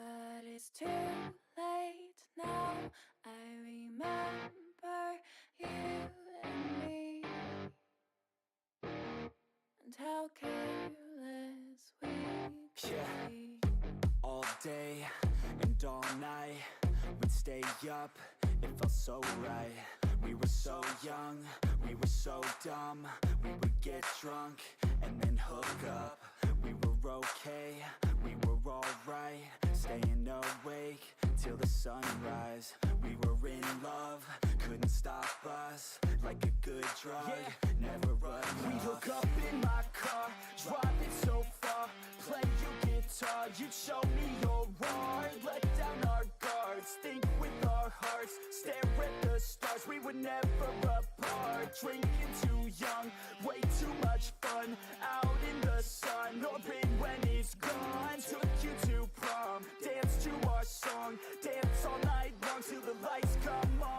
But it's too late now. I remember you and me, and how careless we could be. All day and all night, we'd stay up, it felt so right. We were so young, we were so dumb. We would get drunk and then hook up. We were okay, we were alright, staying awake till the sunrise. We were in love, couldn't stop us, like a good drug, never enough. We'd hook up in my car, drive it so far, play your guitar, you'd show me your art, let down our guards, think with our hearts, stare at the stars. We were never apart, drinking too young, way too much fun, out in the sun, orbit when it's gone. Took you to prom, dance to our song, dance all night long till the lights come on.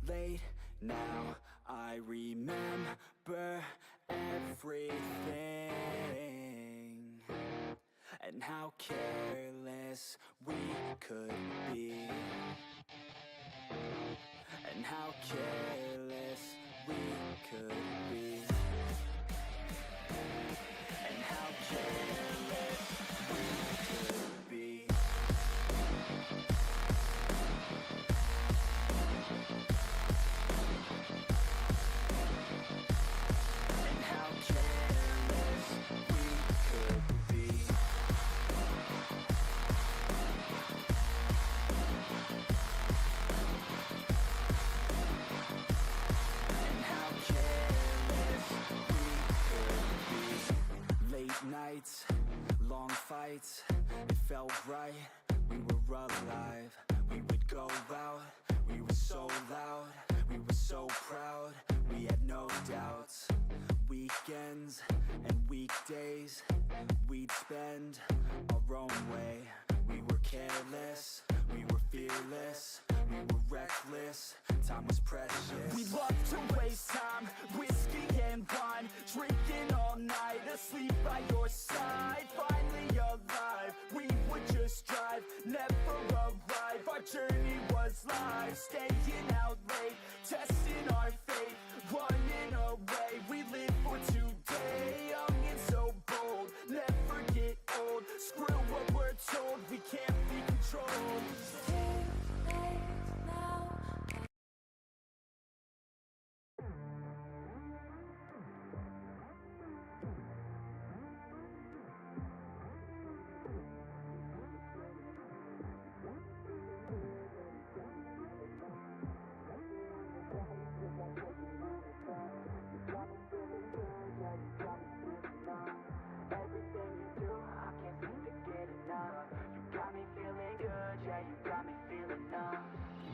Late now, I remember everything, and how careless we could be, and how careless we could be, and how careless we could be. Nights, long fights, it felt right, we were alive. We would go out, we were so loud, we were so proud, we had no doubts. Weekends and weekdays, we'd spend our own way. We were careless, we were fearless, we were reckless, time was precious. We loved to waste time, whiskey and wine, drinking all night, asleep by your side. Finally alive, we would just drive, never arrive. Our journey was live, staying out late, testing our fate, running away. We live for today, young and so bold, never get old. Screw what we're told, we can't be controlled.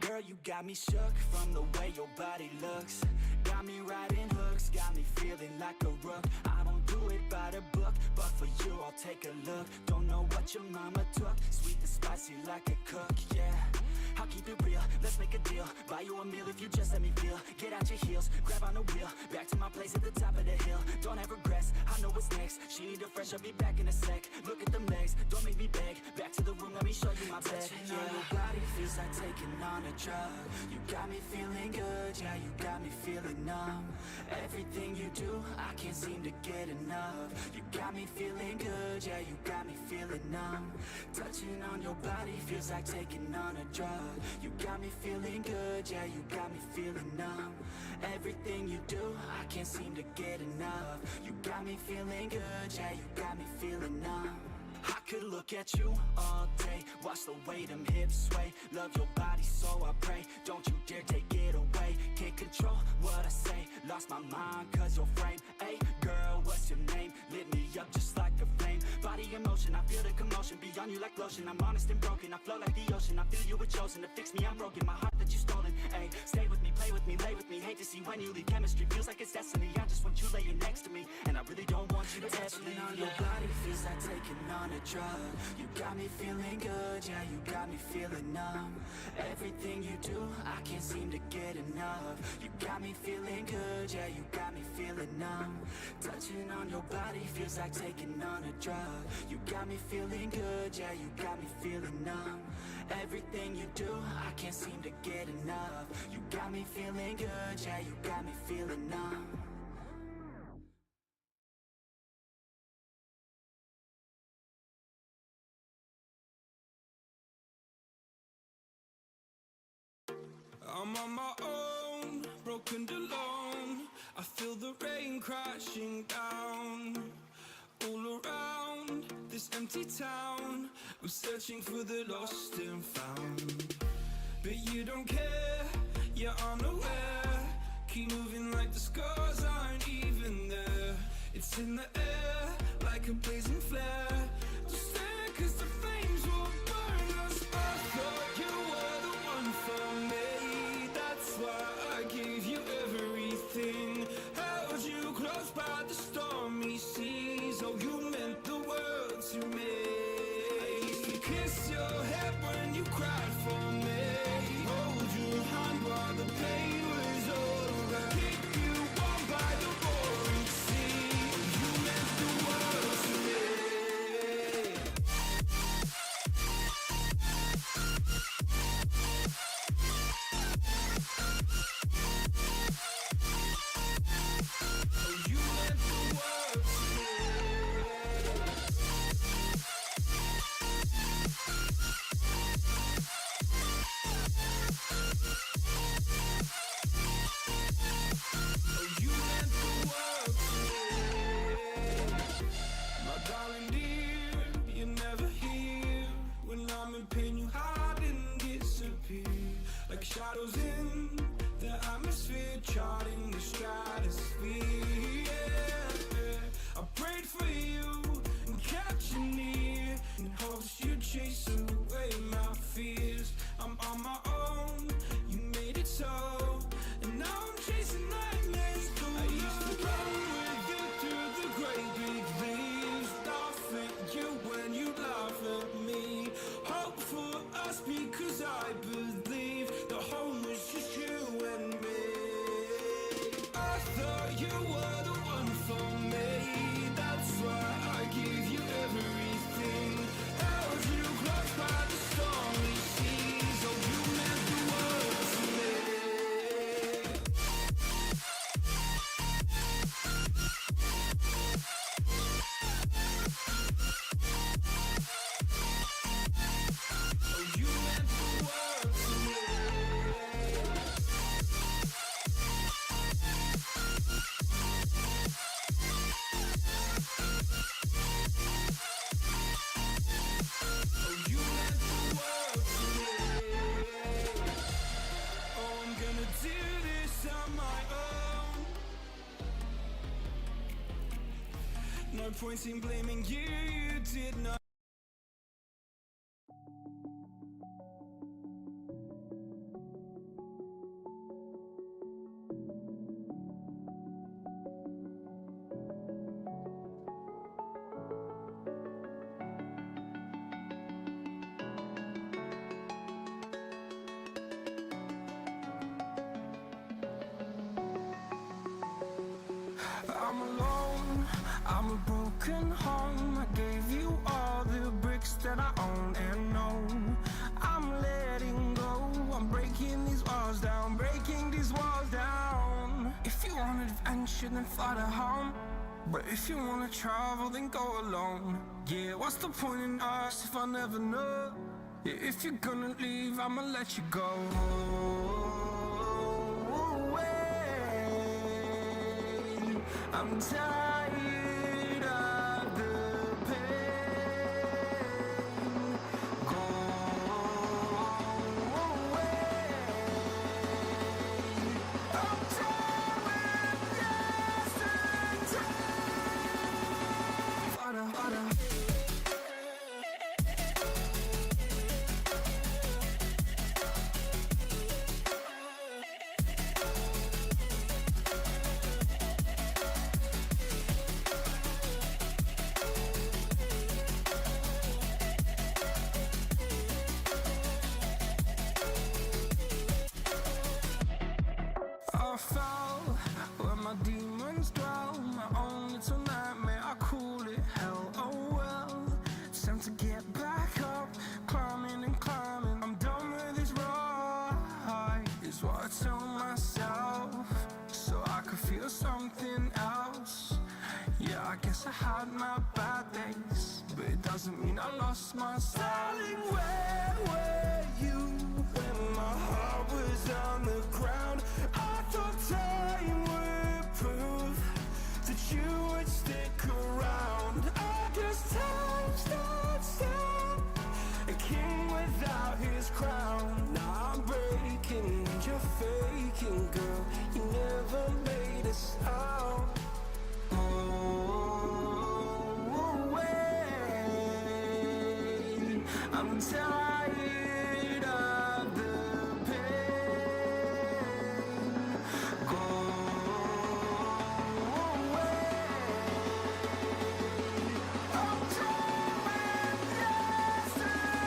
Girl, you got me shook from the way your body looks. Got me riding hooks, got me feeling like a rook. I don't do it by the book, but for you I'll take a look. Don't know what your mama took, sweet and spicy like a cook, yeah. I'll keep it real, let's make a deal. Buy you a meal if you just let me feel. Get out your heels, grab on the wheel, back to my place at the top of the hill. Don't have regrets, I know what's next. She need a fresh, I'll be back in a sec. Look at them legs, don't make me beg. Back to the room, let me show you my bed. Touching on your body feels like taking on a drug. You got me feeling good, yeah, you got me feeling numb. Everything you do, I can't seem to get enough. You got me feeling good, yeah, you got me feeling numb. Touching on your body feels like taking on a drug. You got me feeling good, yeah, you got me feeling numb. Everything you do, I can't seem to get enough. You got me feeling good, yeah, you got me feeling numb. I could look at you all day, watch the way them hips sway. Love your body, so I pray, don't you dare take it away. Can't control what I say, lost my mind cause your frame. Hey girl, what's your name? Lit me up just like a flame. Body body in motion, I feel the commotion beyond you like lotion. I'm honest and broken, I flow like the ocean. I feel you were chosen to fix me, I'm broken. My heart that you stolen, ayy. Stay with me, play with me, lay with me. Hate to see when you leave, chemistry feels like it's destiny. I just want you laying next to me, and I really don't want you to ever leave. On your body feels like taking on a drug. You got me feeling good, yeah, you got me feeling numb. Everything you do, I can't seem to get enough. You got me feeling good, yeah, you got me feeling numb. Touching on your body feels like taking on a drug. You got me feeling good, yeah, you got me feeling numb. Everything you do, I can't seem to get enough. You got me feeling good, yeah, you got me feeling numb. I'm on my own, broken alone. I feel the rain crashing down. All around this empty town, I'm searching for the lost and found. But you don't care, you're unaware. Keep moving like the scars aren't even there. It's in the air, like a blazing flare. Just stare, cause the flames will burn us. I thought you were the one for me. That's why I gave you everything. Held you close by the stormy seas. Oh, you meant the world to me. I used to kiss your head when you cried for me. Hold your hand while the pain was over. Keep you warm by the roaring sea. Oh, you meant the world to me. Oh, you meant the world to me. Oh, you meant the world to me. My darling dear, you're never here. When I'm in pain, you hide and disappear. Like shadows in the atmosphere, charting the stratosphere. Yeah. I prayed for you and kept you near, in hopes you'd chase away my fears. I'm on my own, you made it so, and now I'm chasing nightmares through. I used to run with you through the great big leaves, laugh at you when you laugh at me. Hope for us because I believe the home was just you and me. I thought you were the one for me. That's why I gave you everything. Held you close by the stormy seas. Oh, you meant the world to me. Oh, you meant the world to me. Oh, you meant the world to me. Oh, I'm gonna do this on my own. No point in blaming you, you did not. I'm alone, I'm a broken home. I gave you all the bricks that I own and know. I'm letting go, I'm breaking these walls down, breaking these walls down. If you want adventure, then fly to home. But if you wanna travel, then go alone. Yeah, what's the point in us if I never know? Yeah, if you're gonna leave, I'ma let you go. I'm tired of the pain. Go away. I'm done with yesterday. Father. fell, where my demons dwell. My own little nightmare, I call it hell. Oh well, it's time to get back up, climbing and climbing. I'm done with this ride, is what I tell myself, so I could feel something else. Yeah, I guess I had my bad days, but it doesn't mean I lost my style. Darling, where were you when my heart was on the ground? I thought time would prove that you would stick around. I guess time stood still, a king without his crown. Now I'm breaking and you're faking, girl. You never made a sound. I'm tired of the pain. Go away. I'm done with yesterday.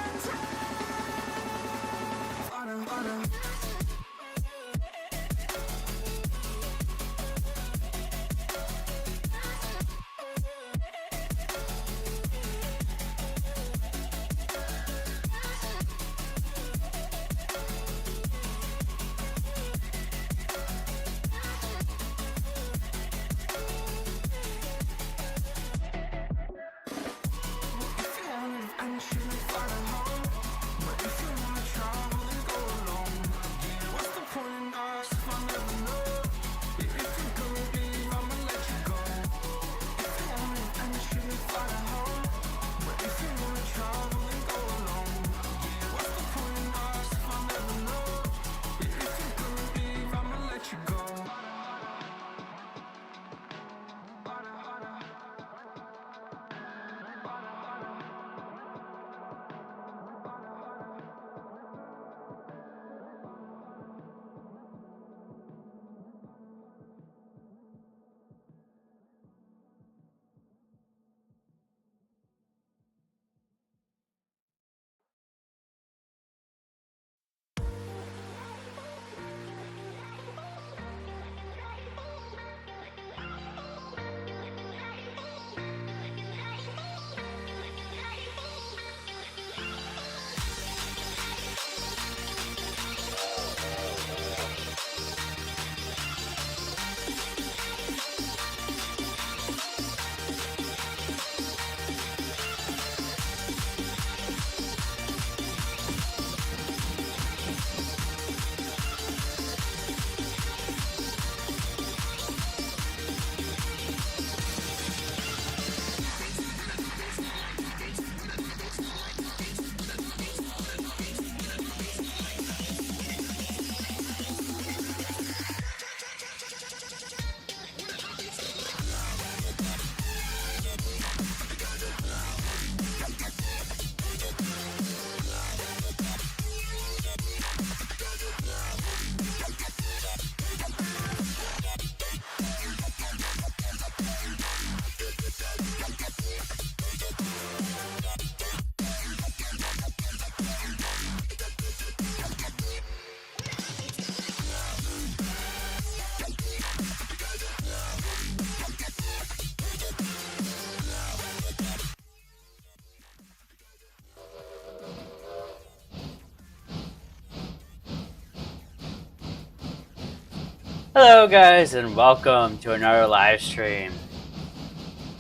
Hello guys and welcome to another live stream.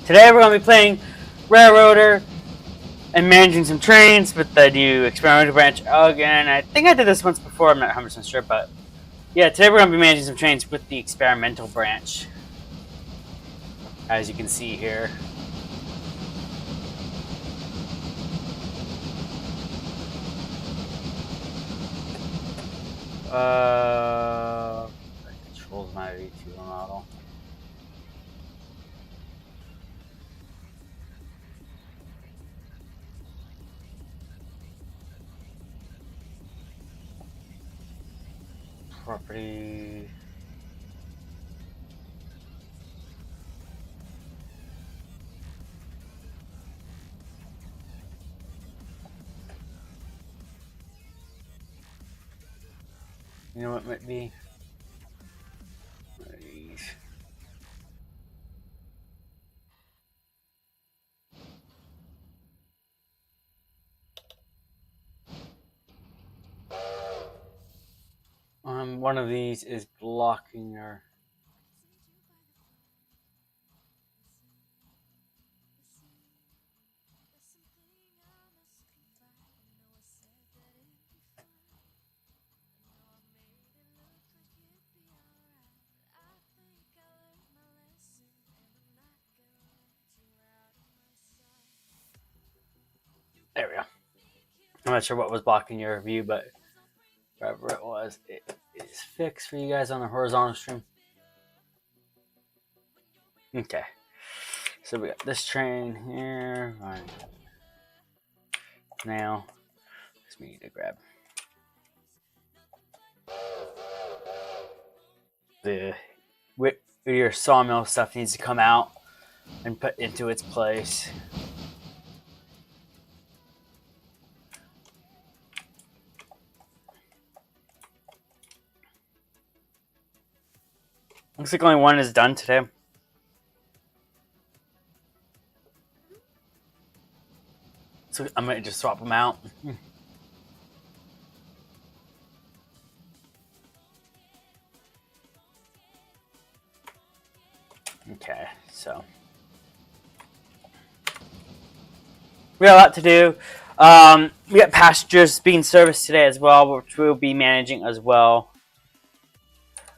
Today we're going to be playing Railroader and managing some trains with the new experimental branch again. I think I did this once before, I'm not 100% sure, but yeah, today we're going to be managing some trains with the experimental branch, as you can see here. That controls my V2 model. Property. You know what might be? one of these is blocking our... There we go. I'm not sure what was blocking your view, but wherever it was, it is fixed for you guys on the horizontal stream. Okay. So we got this train here. Right. Now, we need to grab the your sawmill stuff needs to come out and put into its place. Looks like only one is done today. So I'm gonna just swap them out. Okay, so we got a lot to do. We got passengers being serviced today as well, which we'll be managing as well.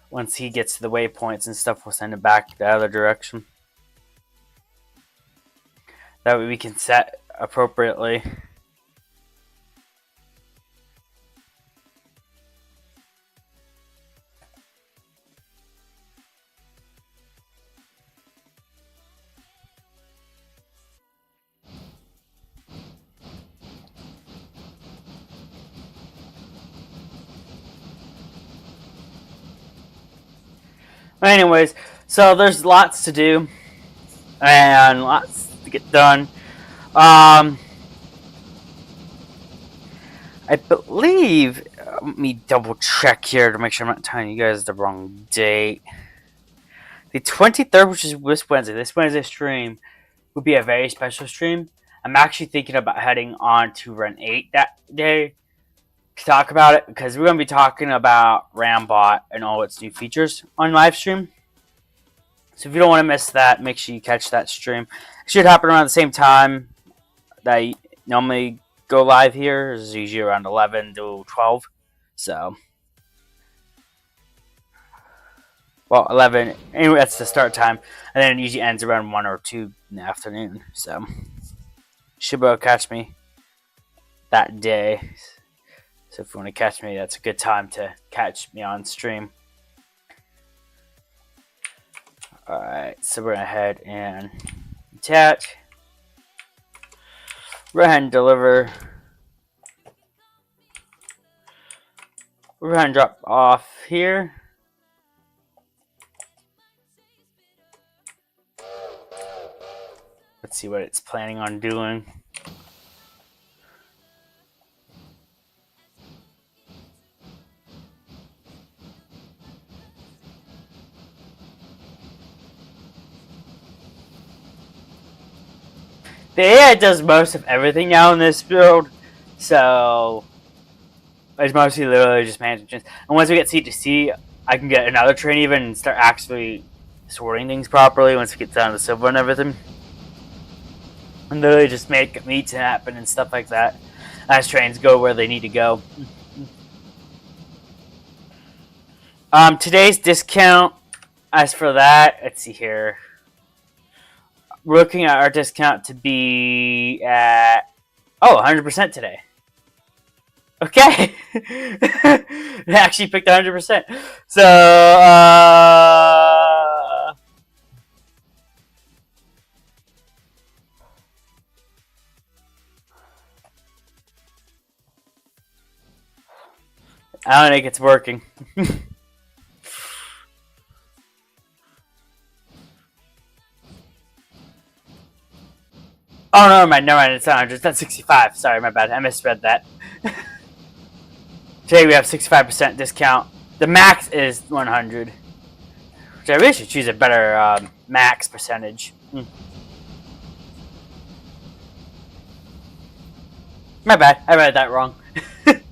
Once he gets to the waypoints and stuff, we'll send it back the other direction. That way we can set appropriately. Anyways, so there's lots to do and lots to get done. I believe, let me double check here to make sure I'm not telling you guys the wrong date. The 23rd, which is this Wednesday stream, will be a very special stream. I'm actually thinking about heading on to Run 8 that day to talk about it, because we're going to be talking about Rambot and all its new features on live stream. So if you don't want to miss that, make sure you catch that stream. It should happen around the same time that I normally go live here. It's usually around 11 to 12. So, well, 11, anyway, that's the start time. And then it usually ends around 1 or 2 in the afternoon. So, should be able to catch me that day. So if you want to catch me, that's a good time to catch me on stream. Alright, so we're going to head and attach. We're going to deliver. We're going to drop off here. Let's see what it's planning on doing. The AI does most of everything now in this build, so it's mostly literally just management. And once we get C2C, I can get another train even and start actually sorting things properly once we get down to silver and everything. And literally just make meets happen and stuff like that as trains go where they need to go. Today's discount, as for that, let's see here. We're looking at our discount to be at 100% today. Okay, it actually picked 100%. So I don't think it's working. Oh, no, never mind, it's not 100, it's not 65. Sorry, my bad, I misread that. Today we have 65% discount. The max is 100. Which I really should choose a better max percentage. My bad, I read that wrong.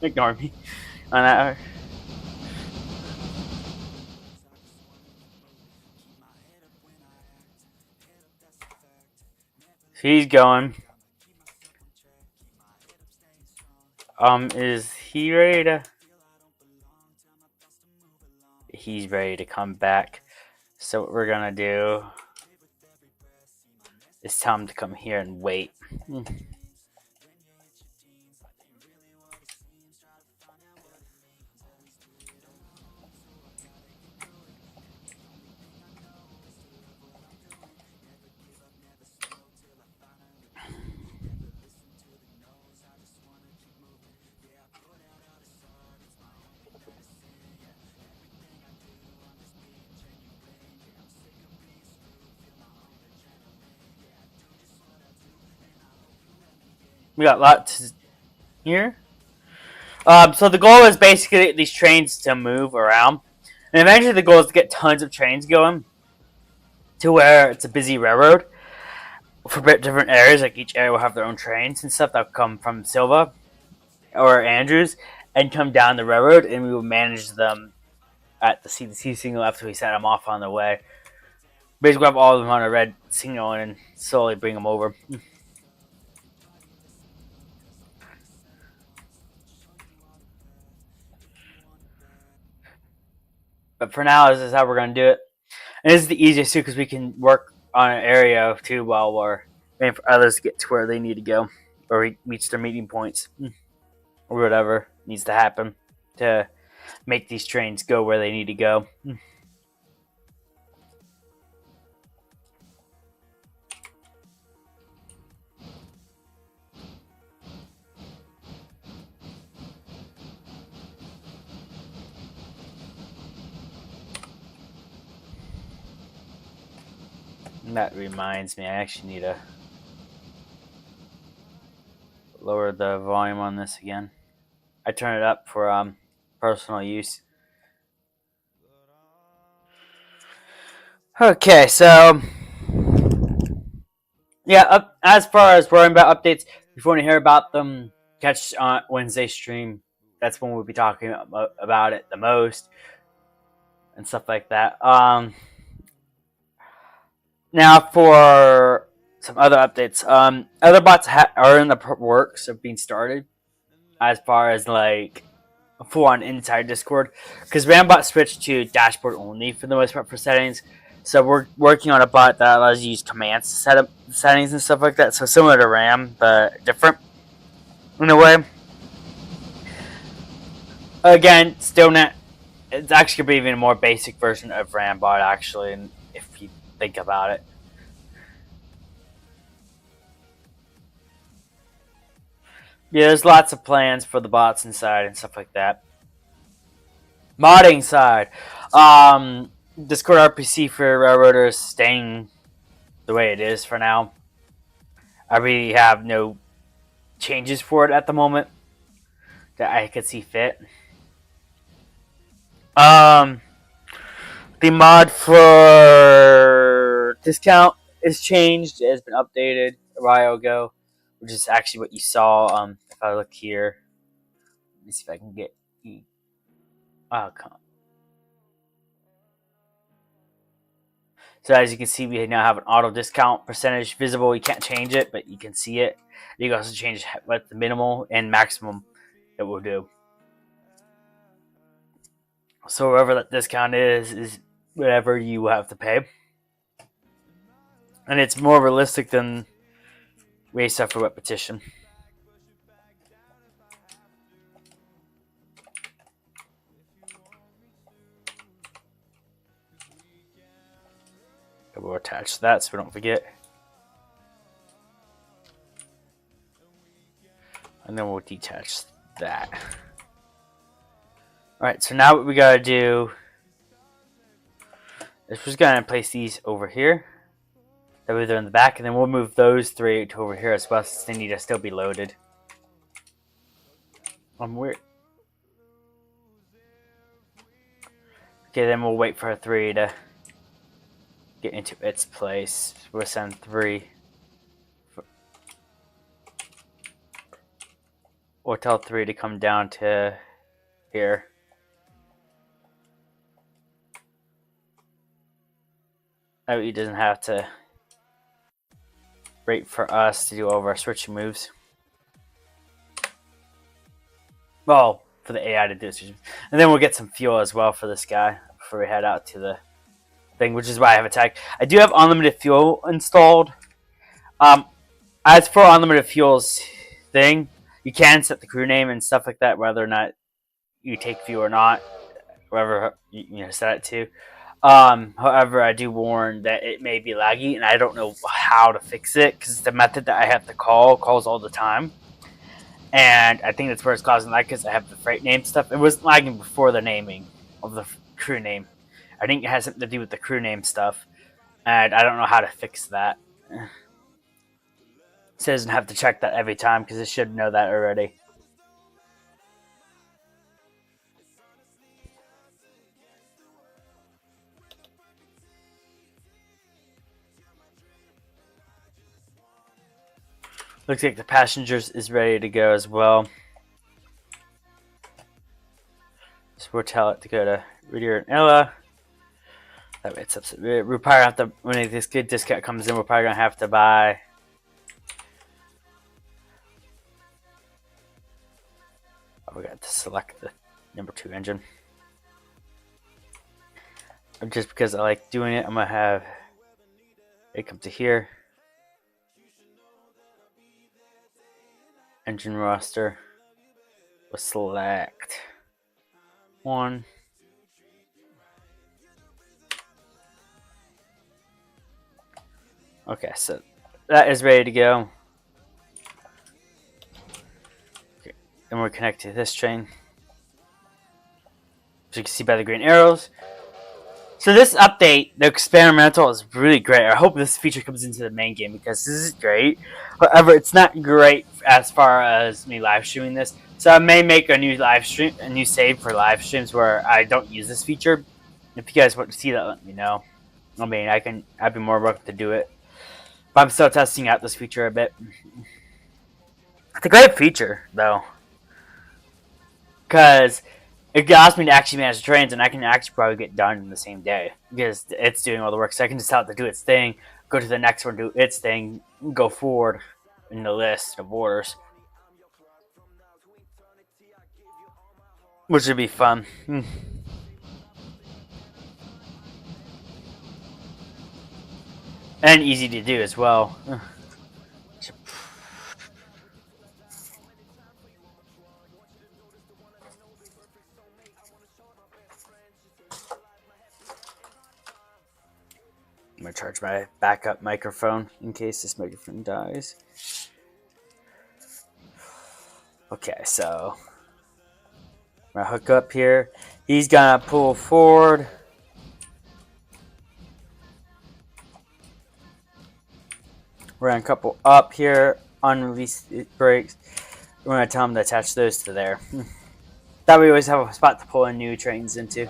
Ignore me on that. he's going. Is he ready to? He's ready to come back. So what we're gonna do is tell him to come here and wait. We got lots here. So the goal is basically to get these trains to move around, and eventually the goal is to get tons of trains going to where it's a busy railroad for different areas. Like each area will have their own trains and stuff that come from Silva or Andrews and come down the railroad, and we will manage them at the CDC signal after we set them off on the way. Basically, have all of them on a red signal and slowly bring them over. But for now, this is how we're going to do it. And this is the easiest too because we can work on an area too while we're waiting for others to get to where they need to go or reach their meeting points or whatever needs to happen to make these trains go where they need to go. And that reminds me, I actually need to lower the volume on this again. I turn it up for personal use. Okay, so yeah, as far as worrying about updates, if you want to hear about them, catch on Wednesday stream. That's when we'll be talking about it the most and stuff like that. Now for some other updates. Other bots are in the works of being started. As far as like full on inside Discord, because Rambot switched to dashboard only for the most part for settings. So we're working on a bot that allows you to use commands to set up settings and stuff like that. So similar to Ram, but different in a way. Again, still not. It's actually gonna be even a more basic version of Rambot, actually, and if you think about it. Yeah, there's lots of plans for the bots inside and stuff like that. Modding side, Discord RPC for Railroader is staying the way it is for now. I really have no changes for it at the moment that I could see fit. The mod for discount is changed. It has been updated a while ago, which is actually what you saw. If I look here, let me see if I can get. Oh, come on. So as you can see, we now have an auto discount percentage visible. You can't change it, but you can see it. You can also change what the minimal and maximum it will do. So whatever that discount is whatever you have to pay. And it's more realistic than waste stuff for repetition. We'll attach that so we don't forget. And then we'll detach that. Alright, so now what we gotta do is we're just gonna place these over here. That way they're in the back, and then we'll move those three to over here as well, since they need to still be loaded. Weird. Okay, then we'll wait for 3 to get into its place. We'll send 3. Or tell 3 to come down to here. That way he doesn't have to rate for us to do all of our switching moves. Well, for the AI to do it. And then we'll get some fuel as well for this guy before we head out to the thing, which is why I have a tag. I do have unlimited fuel installed. As for unlimited fuels thing, you can set the crew name and stuff like that, whether or not you take fuel or not, whatever you set it to. However, I do warn that it may be laggy, and I don't know how to fix it because the method that I have to calls all the time. And I think that's where it's causing that because I have the freight name stuff. It wasn't lagging before the naming of the crew name. I think it has something to do with the crew name stuff. And I don't know how to fix that. So it doesn't have to check that every time because it should know that already. Looks like the passengers is ready to go as well. So we'll tell it to go to Rudier and Ella. That way it's upset. We'll probably have to, when this good discount comes in, we're probably going to have to buy. Oh, we got to select the number 2 engine. Just because I like doing it, I'm going to have it come to here. Engine roster. We'll select 1. Okay, so that is ready to go. Okay, and we're connected to this train. As you can see by the green arrows. So this update, the experimental, is really great. I hope this feature comes into the main game because this is great. However, it's not great as far as me live streaming this. So I may make a new save for live streams where I don't use this feature. If you guys want to see that, let me know. I mean, I'd be more welcome to do it. But I'm still testing out this feature a bit. It's a great feature, though. Because it allows me to actually manage the trains, and I can actually probably get done in the same day. Because it's doing all the work. So I can just tell it to do its thing, go to the next one, do its thing, go forward in the list of orders. Which would be fun. And easy to do as well. I'm going to charge my backup microphone in case this microphone dies. Okay, so I'm going to hook up here. He's going to pull forward. We're going to couple up here, unrelease brakes. We're going to tell him to attach those to there. That way we always have a spot to pull in new trains into.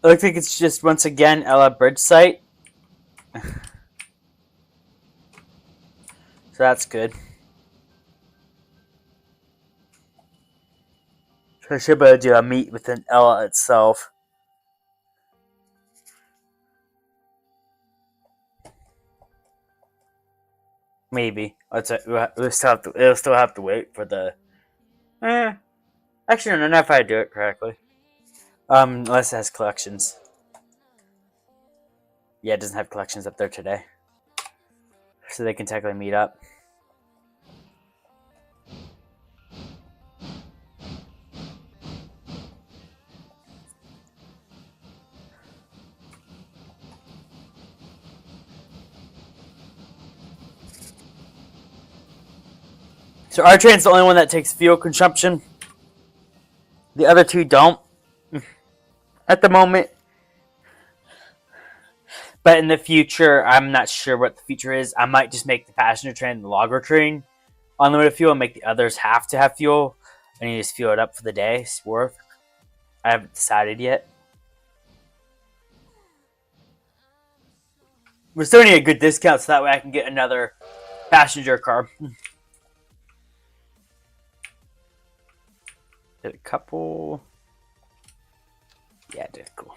It looks like it's just, once again, Ella Bridge site. So that's good. So I should be able to do a meet within Ella itself. Maybe. We'll still have to wait for the... Actually, I don't know if I do it correctly. Unless it has collections. Yeah, it doesn't have collections up there today. So they can technically meet up. So our train's the only one that takes fuel consumption. The other two don't. At the moment. But in the future, I'm not sure what the future is. I might just make the passenger train and the logger train unlimited fuel and make the others have to have fuel. And you just fuel it up for the day's worth. I haven't decided yet. we're still getting a good discount, so that way I can get another passenger car. Did a couple. Yeah, did cool.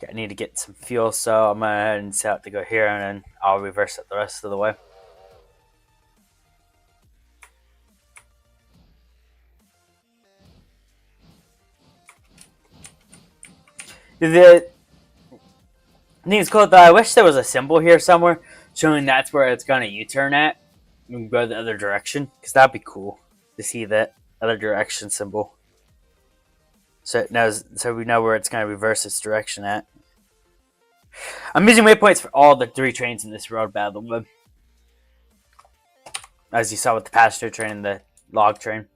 Okay, I need to get some fuel, so I'm gonna head and set out to go here, and then I'll reverse it the rest of the way. The thing is cool though. I wish there was a symbol here somewhere showing that's where it's gonna U-turn at and go the other direction, because that'd be cool to see that other direction symbol. So it knows, so we know where it's gonna reverse its direction at. I'm using waypoints for all the 3 trains in this road battle, but as you saw with the passenger train and the log train.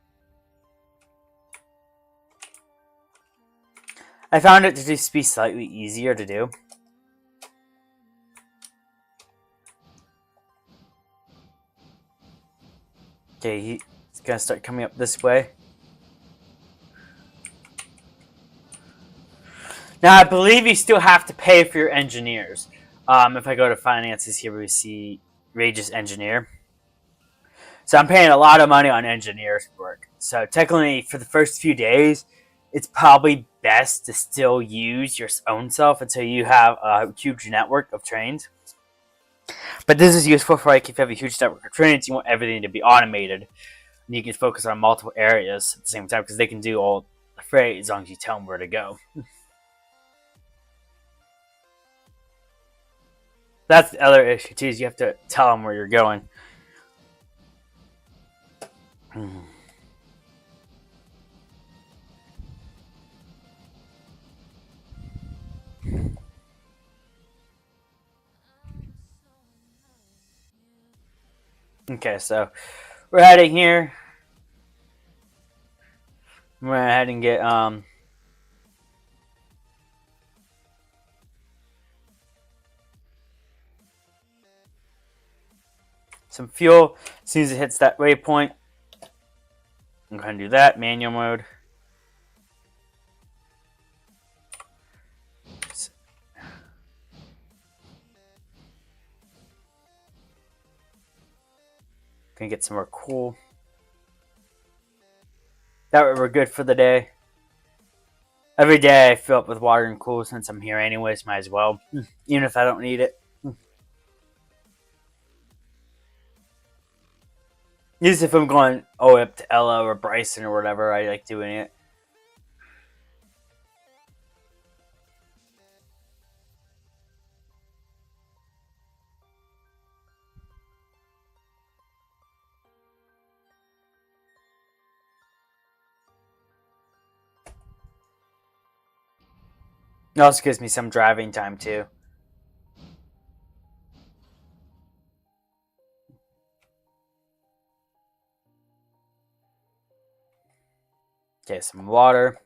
I found it to just be slightly easier to do. Okay, he's gonna start coming up this way. Now, I believe you still have to pay for your engineers. If I go to finances here, we see Regis Engineer. So I'm paying a lot of money on engineers work. So technically, for the first few days, it's probably best to still use your own self until you have a huge network of trains. But this is useful for like if you have a huge network of trains, you want everything to be automated. And you can focus on multiple areas at the same time because they can do all the freight as long as you tell them where to go. That's the other issue too, is you have to tell them where you're going. Okay, so we're heading here. We're gonna head and get some fuel as soon as it hits that waypoint. I'm gonna do that, manual mode. Gonna get some more coal. That way we're good for the day. Every day I fill up with water and coal since I'm here anyways, might as well. Even if I don't need it. Just if I'm going up to Ella or Bryson or whatever, I like doing it. It also gives me some driving time too. Okay, some water.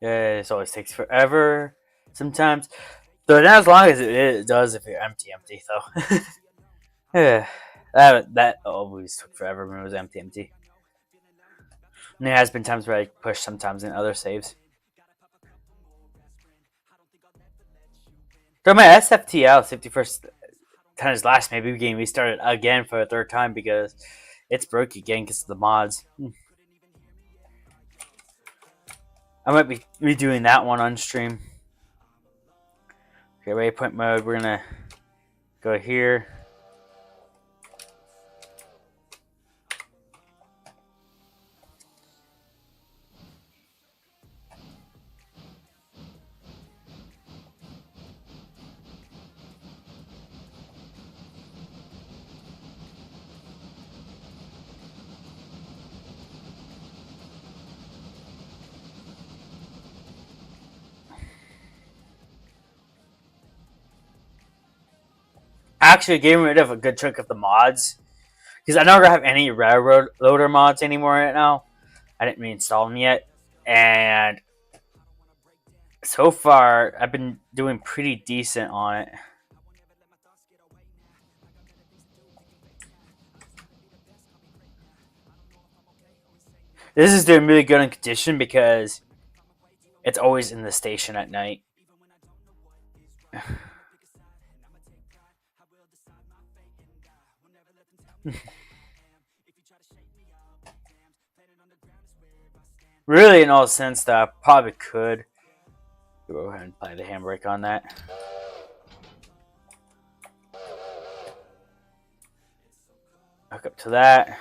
Yeah, this always takes forever sometimes. Though not as long as it does if you're empty though. Yeah, that always took forever when it was empty. And there has been times where I push sometimes in other saves. Through my SFTL 51st times last, maybe we can restart it again for a 3rd time because it's broke again because of the mods. I might be redoing that one on stream. Okay, waypoint mode. We're gonna go here. Actually, getting rid of a good chunk of the mods because I don't have any Railroader mods anymore right now. I didn't reinstall them yet, and so far I've been doing pretty decent on it. This is doing really good in condition because it's always in the station at night. Really, in all sense, that I probably could go ahead and apply the handbrake on that. Hook up to that.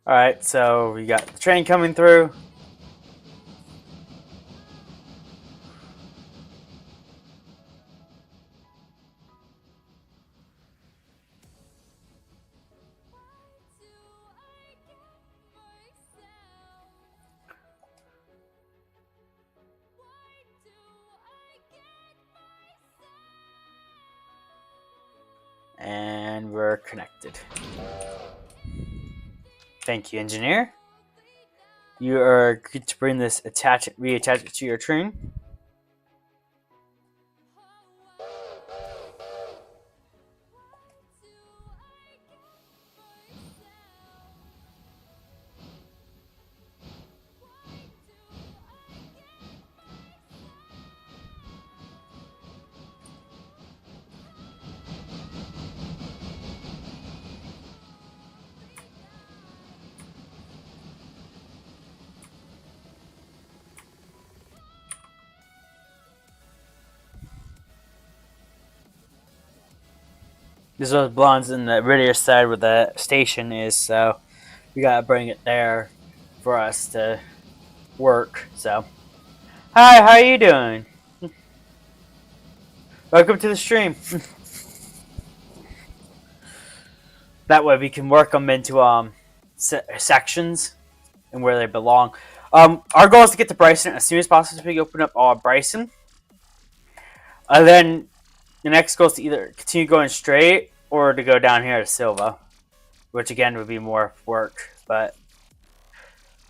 Alright, so we got the train coming through. And we're connected. Thank you, engineer. You are good to bring this reattach it to your train. This is what belongs in the rear side where the station is, so we gotta bring it there for us to work. So, hi, how are you doing? Welcome to the stream. That way we can work them into sections and where they belong. Our goal is to get to Bryson as soon as possible. So we open up Bryson, and then the next goal is to either continue going straight or to go down here to Silva, which again would be more work, but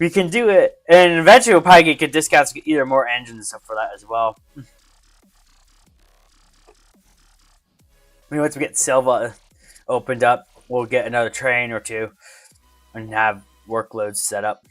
we can do it. And eventually we'll probably get good discounts to get either more engines and stuff for that as well. I mean, once we get Silva opened up, we'll get another train or two and have workloads set up.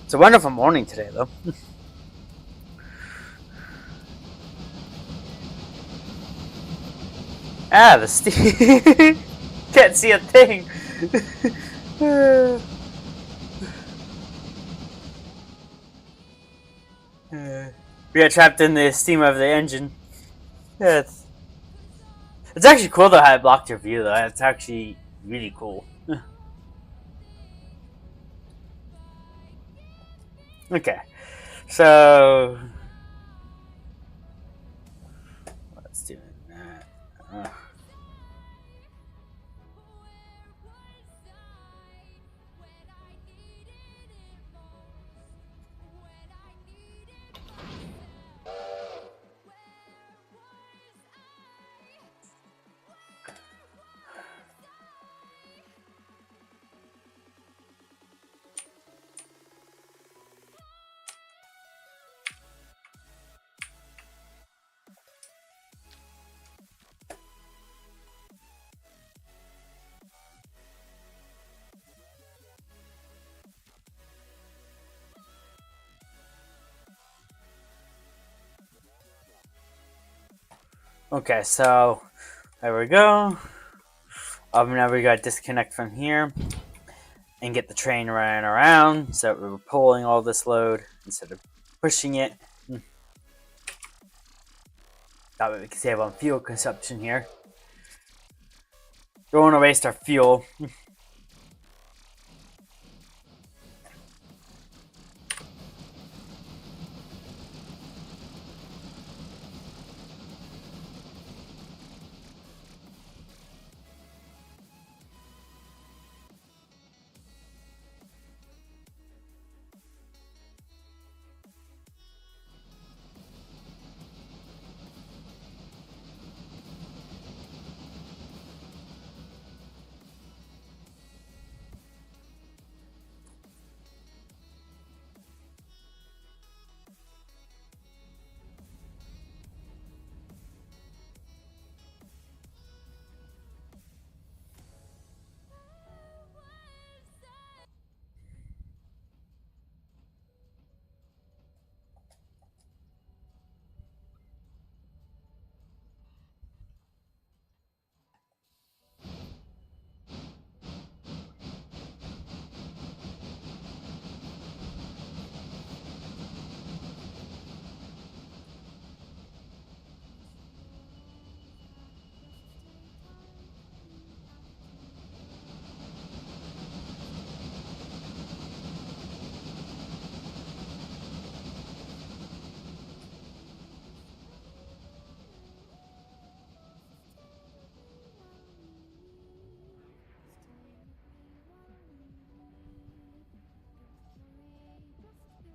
It's a wonderful morning today, though. The steam. Can't see a thing. We got trapped in the steam of the engine. Yeah, it's actually cool though how it blocked your view, though. It's actually really cool. Okay, so let's do that. Okay, so there we go. Now we gotta disconnect from here and get the train running around so we're pulling all this load instead of pushing it. That way we can save on fuel consumption here. Don't want to waste our fuel.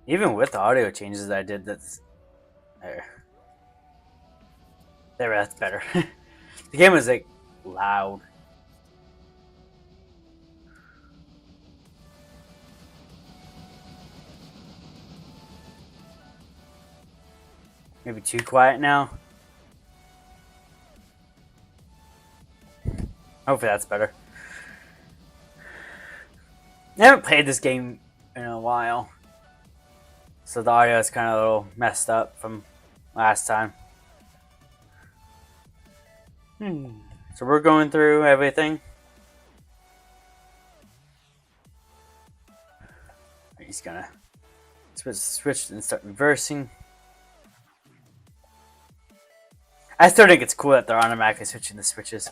Even with the audio changes I did, that's there. There, that's better. The game was like loud. Maybe too quiet now. Hopefully that's better. I haven't played this game in a while, so the audio is kind of a little messed up from last time. So we're going through everything. He's gonna switch and start reversing. I still think it's cool that they're automatically switching the switches.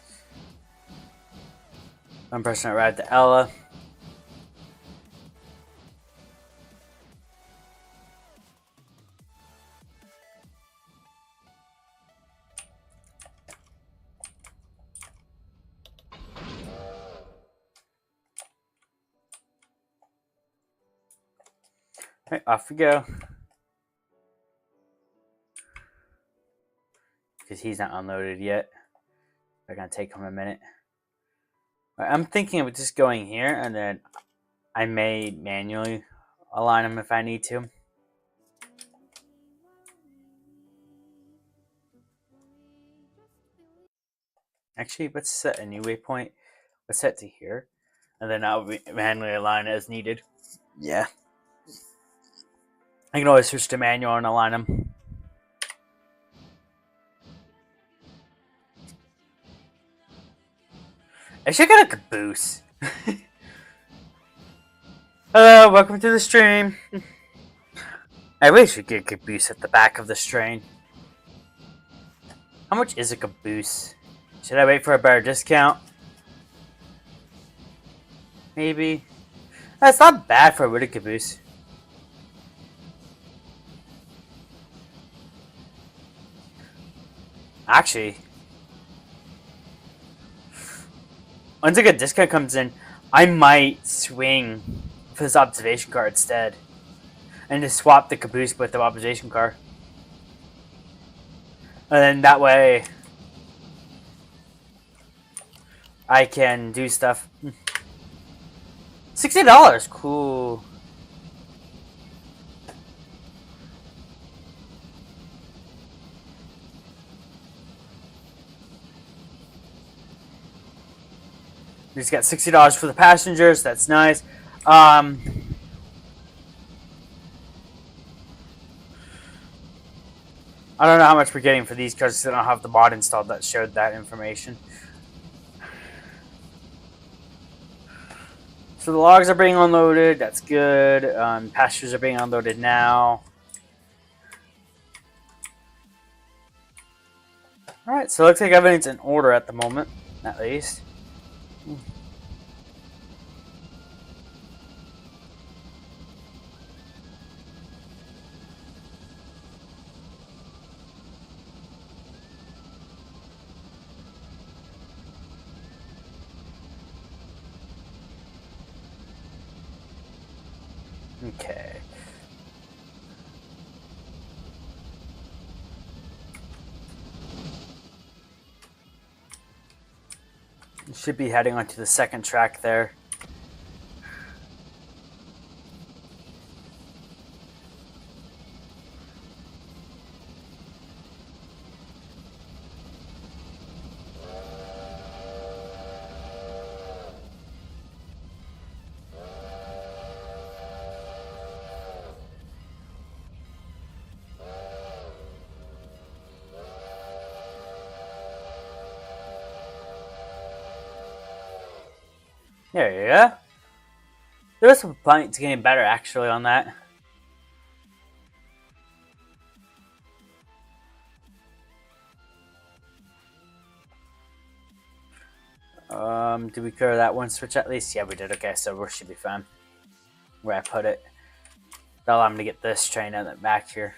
One person arrived to Ella. Right, off we go. Because he's not unloaded yet. They're gonna take him a minute. Right, I'm thinking of just going here, and then I may manually align him if I need to. Actually, let's set a new waypoint. Let's set to here, and then I'll manually align as needed. Yeah. I can always switch to manual and align them. I should get a caboose. Hello, welcome to the stream. I wish we could get a caboose at the back of the train. How much is a caboose? Should I wait for a better discount? Maybe. That's not bad for a wooden caboose. Actually, once a good discount comes in, I might swing for this observation car instead. And just swap the caboose with the observation car. And then that way I can do stuff. $60, cool. We just got $60 for the passengers. That's nice. I don't know how much we're getting for these cars because I don't have the mod installed that showed that information. So the logs are being unloaded. That's good. Passengers are being unloaded now. Alright, so it looks like everything's in order at the moment, at least. Okay. Should be heading onto the second track there. There you go. There's some points getting better actually on that. Did we clear that one switch at least? Yeah, we did. Okay, so we should be fine. Where I put it. That'll allow me to get this train out back here.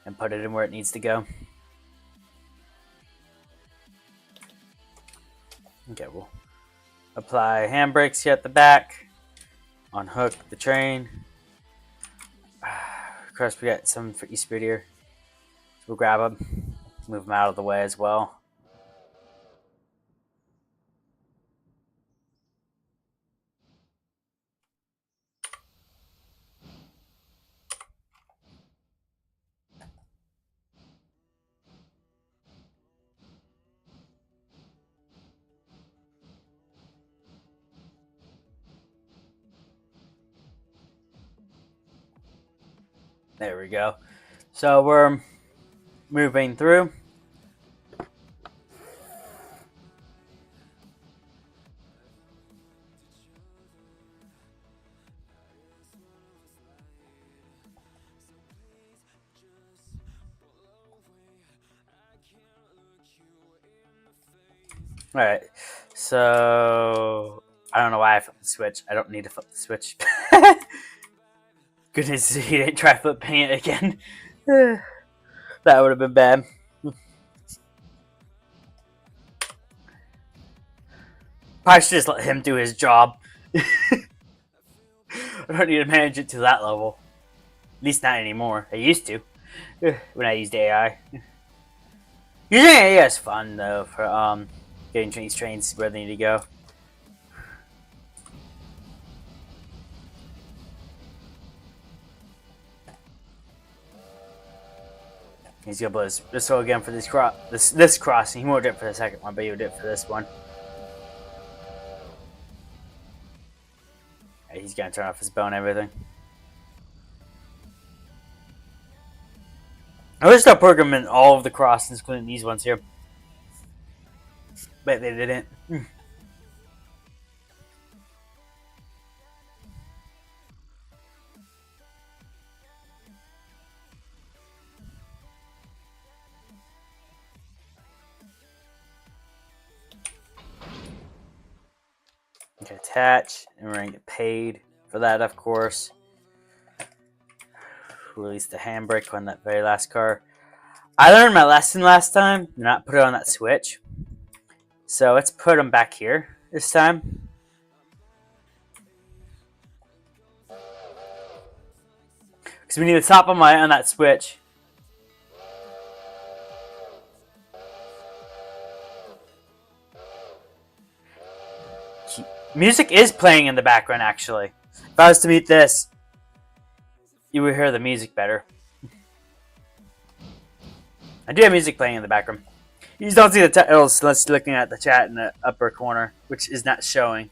And put it in where it needs to go. Okay, we'll apply handbrakes here at the back. Unhook the train. course, we got some for Eastwood here. So we'll grab them, move them out of the way as well. There we go. So we're moving through. Alright, so I don't know why I flipped the switch. I don't need to flip the switch. Goodness, he didn't try flipping it again. That would have been bad. Probably should just let him do his job. I don't need to manage it to that level. At least not anymore. I used to. When I used AI. Using AI is fun though for getting these trains where they need to go. He's gonna blow his whistle again for this crossing. He won't do it for the second one, but he'll do it for this one. He's gonna turn off his bell and everything. I wish they'll program in all of the crossings, including these ones here. But they didn't. Okay, attach, and we're gonna get paid for that, of course. Release the handbrake on that very last car. I learned my lesson last time. Do not put it on that switch. So let's put them back here this time. Because we need to stop on that switch. Music is playing in the background, actually. If I was to mute this, you would hear the music better. I do have music playing in the background. You just don't see the titles unless you're looking at the chat in the upper corner, which is not showing.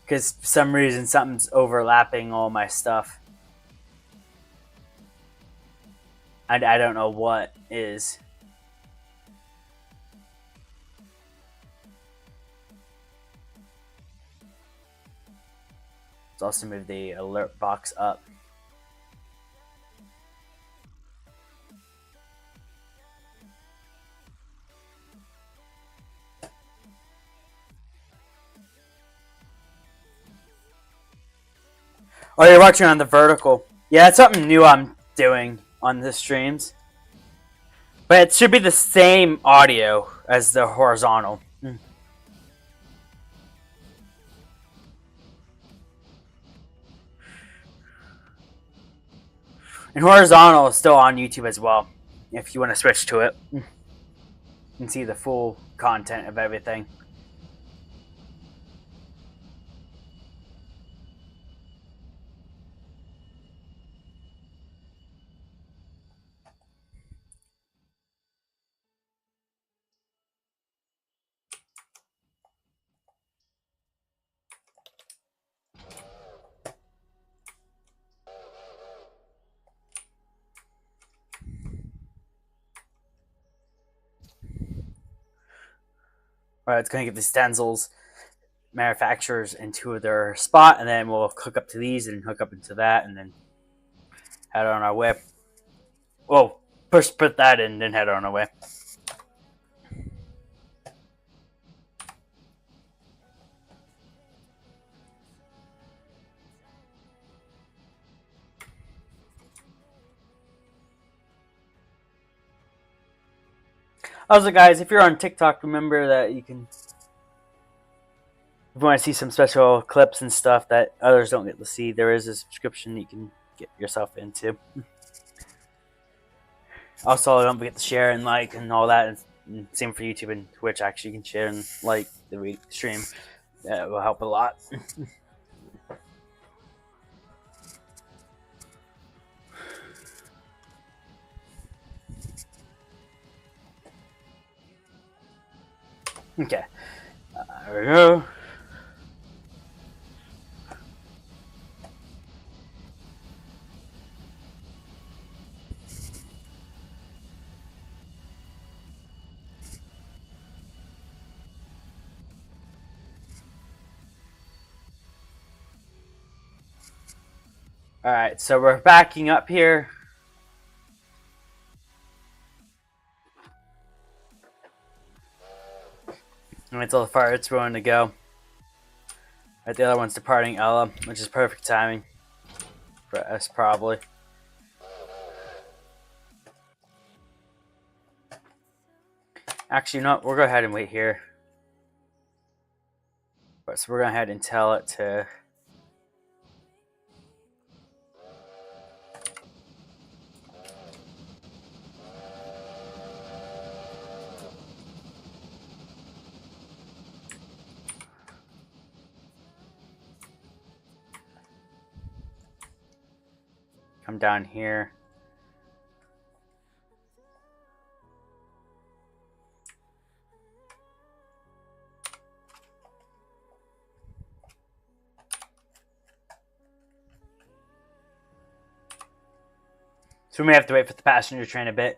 Because for some reason, something's overlapping all my stuff. I don't know what is. Let's also move the alert box up. Oh, you're watching on the vertical. Yeah, that's something new I'm doing on the streams. But it should be the same audio as the horizontal. And horizontal is still on YouTube as well, if you want to switch to it. You can see the full content of everything. Alright, it's going to get the stencils manufacturers into their spot, and then we'll hook up to these and hook up into that, and then head on our way. Whoa, first put that in, then head on our way. Also, guys, if you're on TikTok, remember that you can, if you want to see some special clips and stuff that others don't get to see, there is a subscription that you can get yourself into. Also, don't forget to share and like and all that. And same for YouTube and Twitch. Actually, you can share and like the stream. That will help a lot. Okay. There we go. Alright, so we're backing up here. And until the fire it's willing to go. Right, the other one's departing Ella, which is perfect timing for us, probably. Actually, no, we'll go ahead and wait here. So we're going to go ahead and tell it to... come down here. So we may have to wait for the passenger train a bit.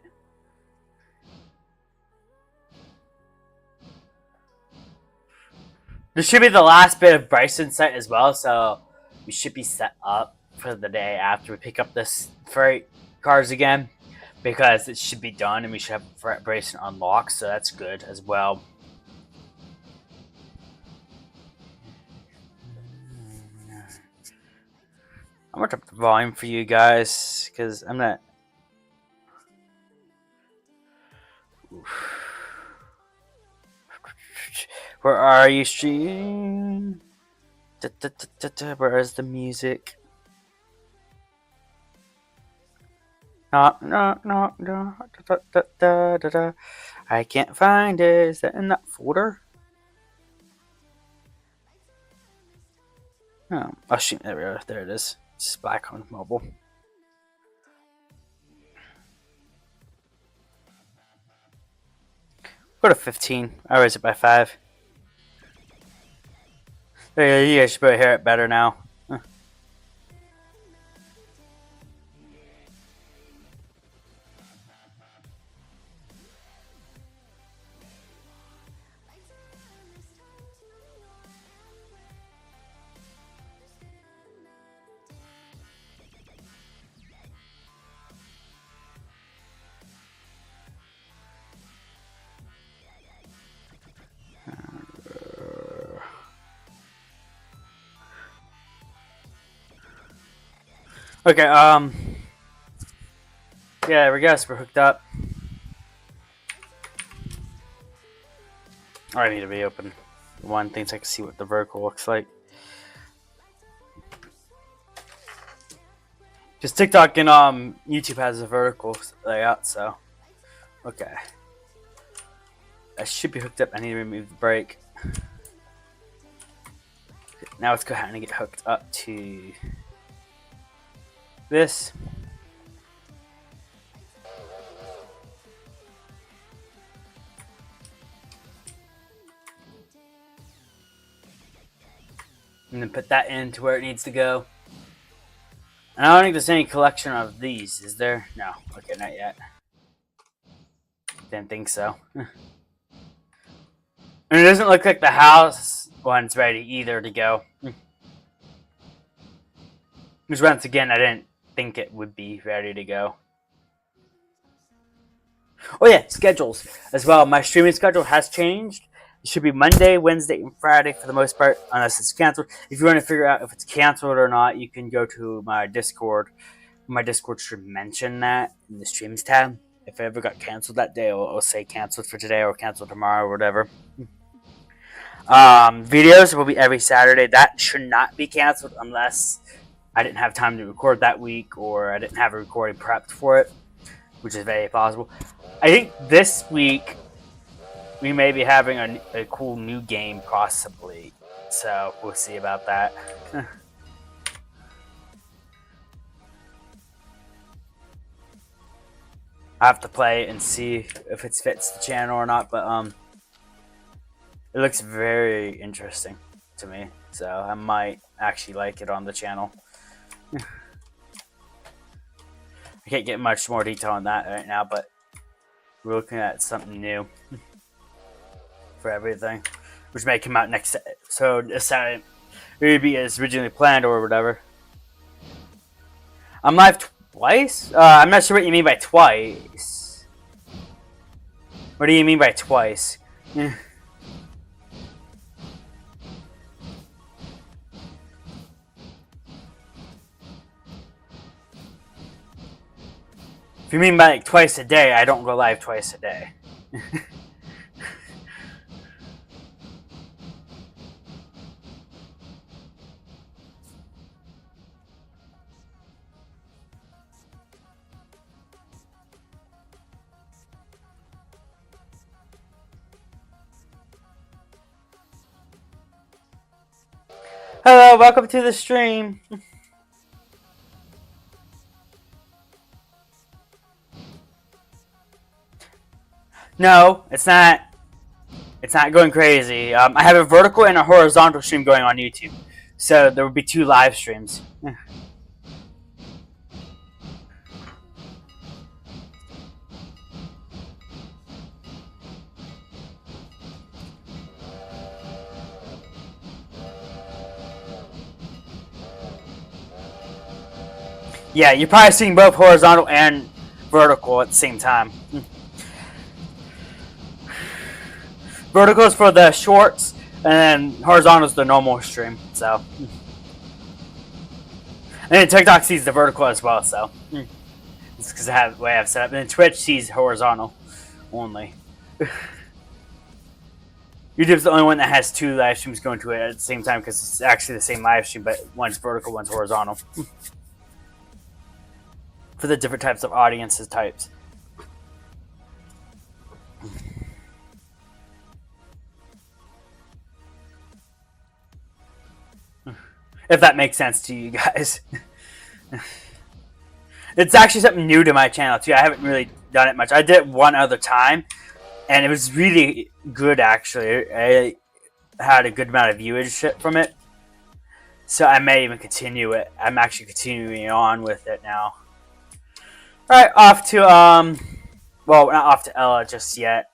This should be the last bit of Bryson site as well, so we should be set up for the day after we pick up this freight cars again, because it should be done and we should have Bryson unlocked, so that's good as well. I'm gonna drop the volume for you guys because I'm not. Where are you, stream? Where is the music? No. I can't find it. Is that in that folder? Oh shoot! There we go. There it is. It's back on mobile. Go to 15. I raised it by 5. There you guys should probably hear it better now. Okay, yeah, there we go, so we're hooked up. I need to reopen one thing so I can see what the vertical looks like. Because TikTok and YouTube has a vertical layout, so okay. I should be hooked up. I need to remove the brake. Now let's go ahead and get hooked up to this. And then put that into where it needs to go. And I don't think there's any collection of these, is there? No. Okay, not yet. Didn't think so. And it doesn't look like the house one's ready either to go. Because once again, I didn't think it would be ready to go. Oh yeah, schedules as well. My streaming schedule has changed. It should be Monday, Wednesday, and Friday for the most part, unless it's canceled. If you want to figure out if it's canceled or not, you can go to my Discord. My Discord should mention that in the streams tab. If it ever got canceled that day, it'll say canceled for today or canceled tomorrow or whatever. Videos will be every Saturday. That should not be canceled unless I didn't have time to record that week, or I didn't have a recording prepped for it, which is very possible. I think this week we may be having a cool new game, possibly. So we'll see about that. I have to play and see if it fits the channel or not, but it looks very interesting to me, so I might actually like it on the channel. I can't get much more detail on that right now, but we're looking at something new for everything, which may come out next episode. Maybe as originally planned or whatever. I'm live twice? I'm not sure what you mean by twice. What do you mean by twice? If you mean by like twice a day, I don't go live twice a day. Hello, welcome to the stream. No, it's not. It's not going crazy. I have a vertical and a horizontal stream going on YouTube, so there will be 2 live streams. Yeah, you're probably seeing both horizontal and vertical at the same time. Vertical is for the shorts, and then horizontal is the normal stream. So, and then TikTok sees the vertical as well. So, it's because I have the way I've set up. And then Twitch sees horizontal only. YouTube's the only one that has 2 live streams going to it at the same time because it's actually the same live stream, but one's vertical, one's horizontal. For the different types of audiences types. If that makes sense to you guys. It's actually something new to my channel too. I haven't really done it much. I did it one other time, and it was really good actually. I had a good amount of viewership from it. So I may even continue it. I'm actually continuing on with it now. Alright, off to, well, not off to Ella just yet.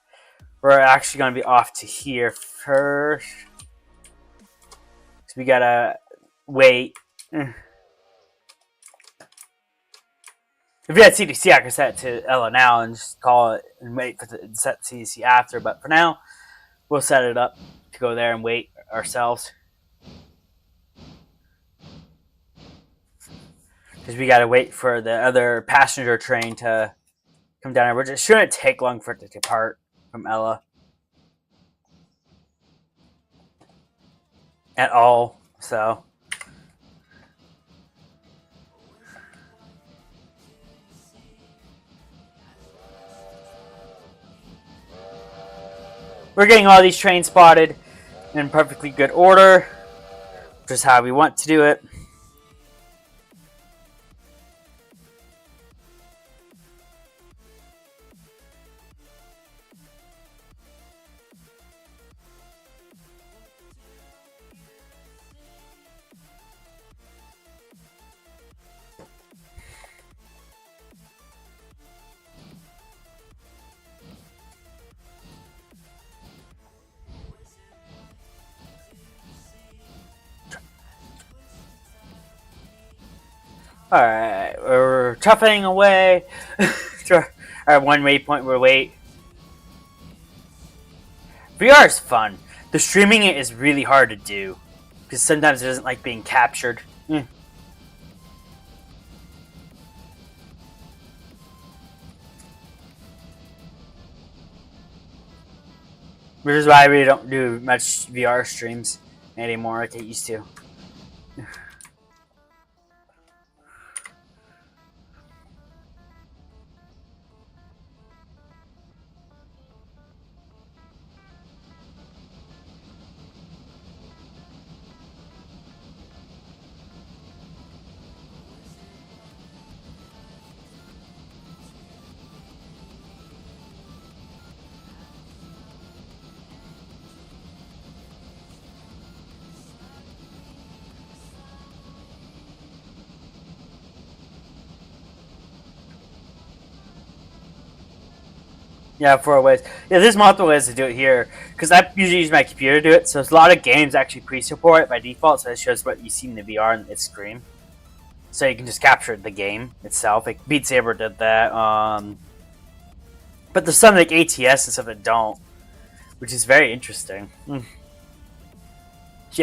We're actually going to be off to here first. So we gotta wait. If we had CDC, I could set it to Ella now and just call it and wait for the set CDC after. But for now, we'll set it up to go there and wait ourselves. Because we gotta wait for the other passenger train to come down. It shouldn't take long for it to depart from Ella. At all, so. We're getting all these trains spotted in perfectly good order, which is how we want to do it. Alright, we're chuffing away. Our one waypoint, we're wait. VR is fun. The streaming it is really hard to do. Because sometimes it doesn't like being captured. Which is why I really don't do much VR streams anymore like I used to. Yeah, 4 ways. Yeah, there's multiple ways to do it here because I usually use my computer to do it. So there's a lot of games actually pre-support it by default, so it shows what you see in the VR on its screen. So you can just capture the game itself. Like Beat Saber did that. But there's some like ATS and stuff that don't, which is very interesting. You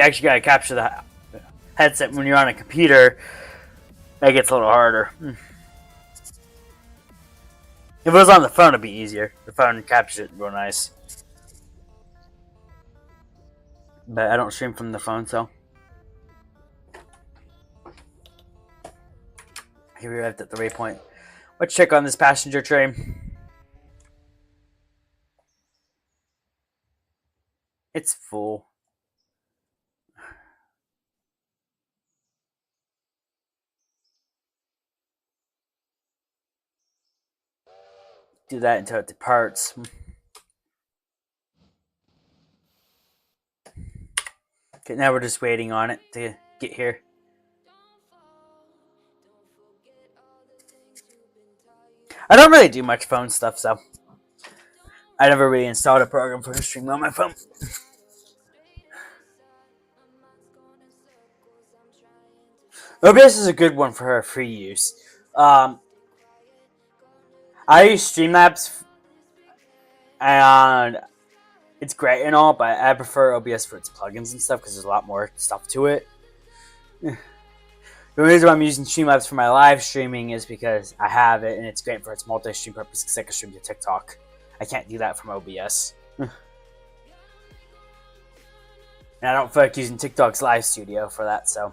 actually gotta capture the headset when you're on a computer. That gets a little harder. If it was on the phone, it'd be easier. The phone captures it real nice. But I don't stream from the phone, so. Here we arrived at the waypoint. Let's check on this passenger train. It's full. Do that until it departs. Okay, now we're just waiting on it to get here. I don't really do much phone stuff, so I never really installed a program for streaming on my phone. OBS is a good one for free use. I use Streamlabs, and it's great and all, but I prefer OBS for its plugins and stuff because there's a lot more stuff to it. The reason why I'm using Streamlabs for my live streaming is because I have it and it's great for its multi-stream purpose because I can stream to TikTok. I can't do that from OBS. And I don't feel like using TikTok's live studio for that, so.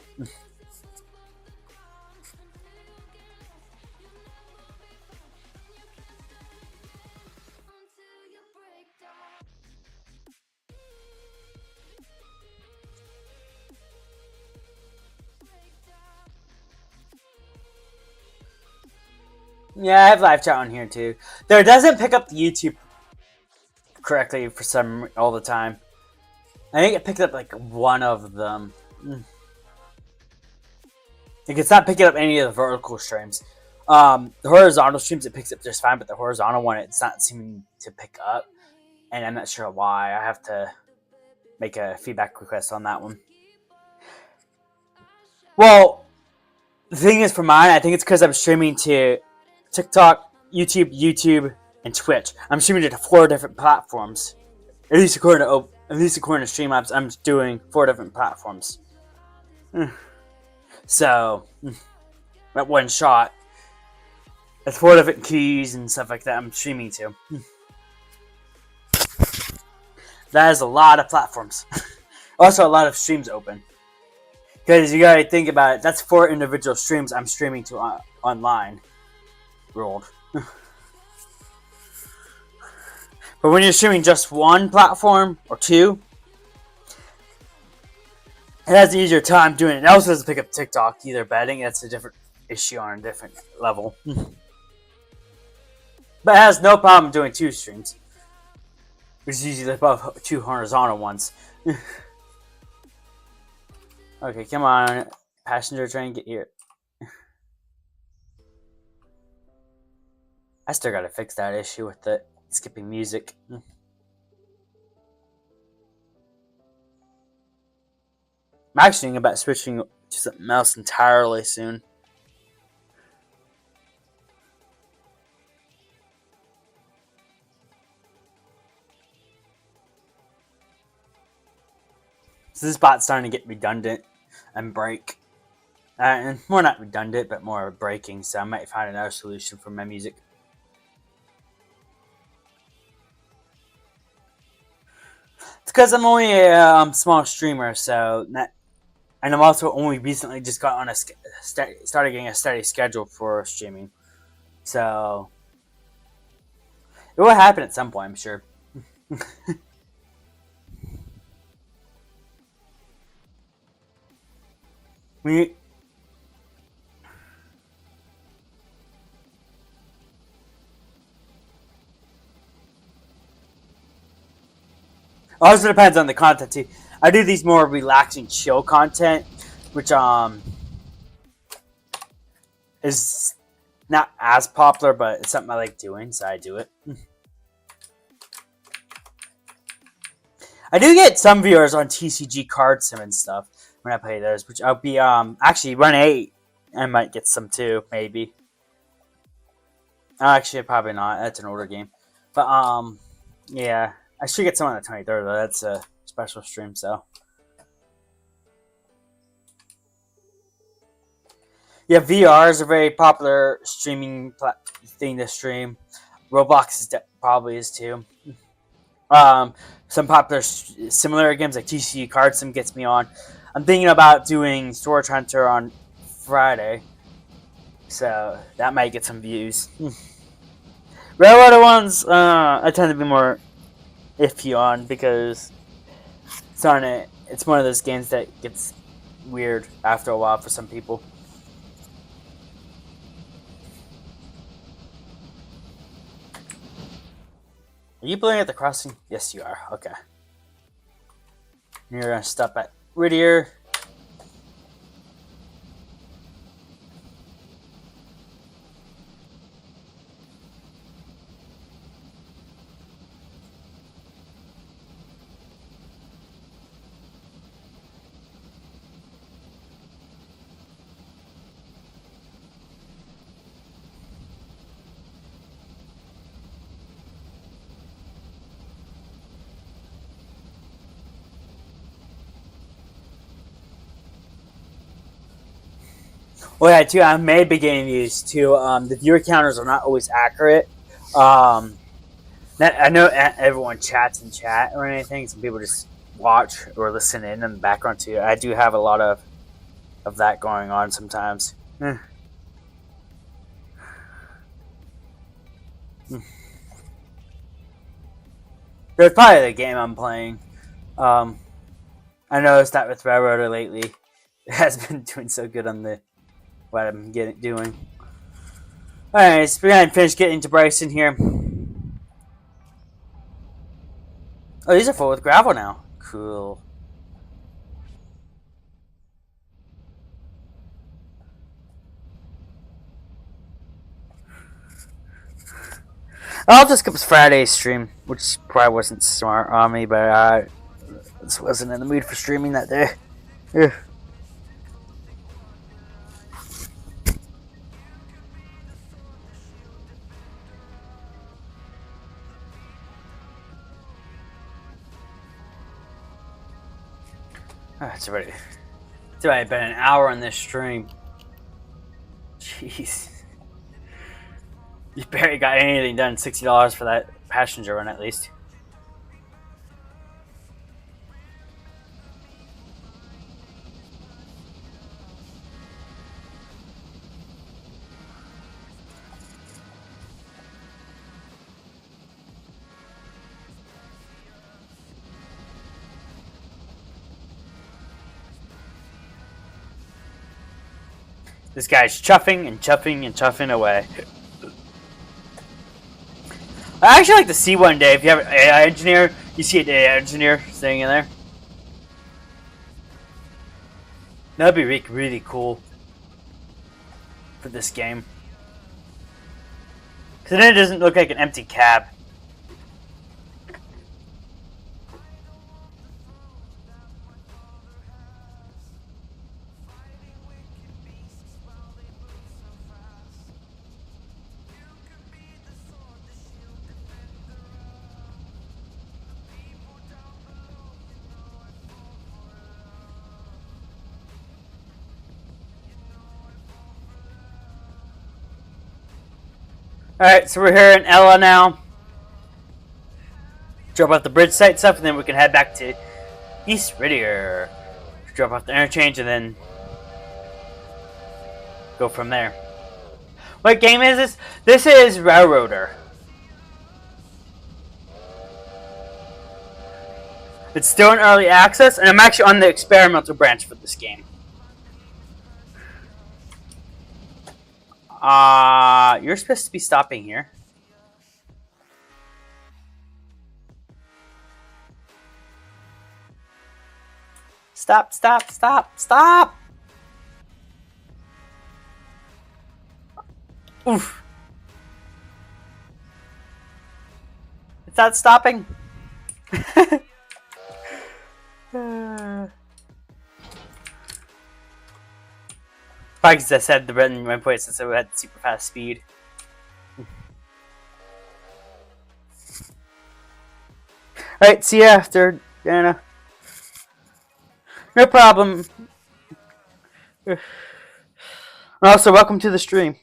Yeah, I have live chat on here too. There doesn't pick up the YouTube correctly for some all the time. I think it picked up like one of them. Like it's not picking up any of the vertical streams. The horizontal streams it picks up just fine, but the horizontal one it's not seeming to pick up, and I'm not sure why. I have to make a feedback request on that one. Well, the thing is for mine, I think it's because I'm streaming to TikTok, YouTube, and Twitch. I'm streaming to 4 different platforms. At least according to Streamlabs, I'm doing 4 different platforms. So, at one shot, that's 4 different keys and stuff like that I'm streaming to. That is a lot of platforms. Also, a lot of streams open. Because you gotta think about it, that's 4 individual streams I'm streaming to online. World. But when you're streaming just one platform or 2, it has an easier time doing it. It also doesn't pick up TikTok either, but I think that's a different issue on a different level. But it has no problem doing 2 streams, which is usually above 2 horizontal ones. Okay, come on, passenger train, get here. I still gotta fix that issue with the skipping music. I'm actually thinking about switching to something else entirely soon. So this bot's starting to get redundant and break. And more not redundant, but more breaking, so I might find another solution for my music. It's because I'm only a small streamer, so and I'm also only recently just got on started getting a steady schedule for streaming, so it will happen at some point, I'm sure. Also depends on the content too. I do these more relaxing, chill content, which is not as popular, but it's something I like doing, so I do it. I do get some viewers on TCG card sim and stuff when I play those, which I'll be actually run 8. I might get some too, maybe. Actually, probably not. That's an older game, but yeah, I should get some on the 23rd though. That's a special stream, so. Yeah, VR is a very popular streaming thing to stream. Roblox probably is too. Some popular similar games like TCG Card Sim gets me on. I'm thinking about doing Storage Hunter on Friday, so that might get some views. Railroader ones, I tend to be more iffy on because it's one of those games that gets weird after a while for some people. Are you playing at the crossing? Yes, you are. Okay. You're gonna stop at Whittier. Well, yeah, too. I may be getting used to the viewer counters are not always accurate. I know everyone chats in chat or anything. Some people just watch or listen in the background too. I do have a lot of that going on sometimes. There's probably the game I'm playing. I noticed that with Railroader lately, it has been doing so good on the what I'm doing. Alright, so we're gonna finish getting to Bryson here. Oh, these are full with gravel now. Cool. I'll just skip Friday's stream, which probably wasn't smart on me, but I just wasn't in the mood for streaming that day. Ugh. Oh, it's already been an hour on this stream. Jeez. You barely got anything done. $60 for that passenger run at least. This guy's chuffing and chuffing and chuffing away. I actually like to see one day if you have an AI engineer, you see an AI engineer sitting in there. That'd be really, really cool for this game. Because then it doesn't look like an empty cab. Alright, so we're here in Ella now. Drop off the bridge site stuff, and then we can head back to East Whittier. Drop off the interchange, and then go from there. What game is this? This is Railroader. It's still in early access, and I'm actually on the experimental branch for this game. You're supposed to be stopping here. Stop, stop, stop, stop! Oof. It's not stopping. Probably because I said the button one point since it had super fast speed. Alright, see you after, Dana. No problem. Also, welcome to the stream.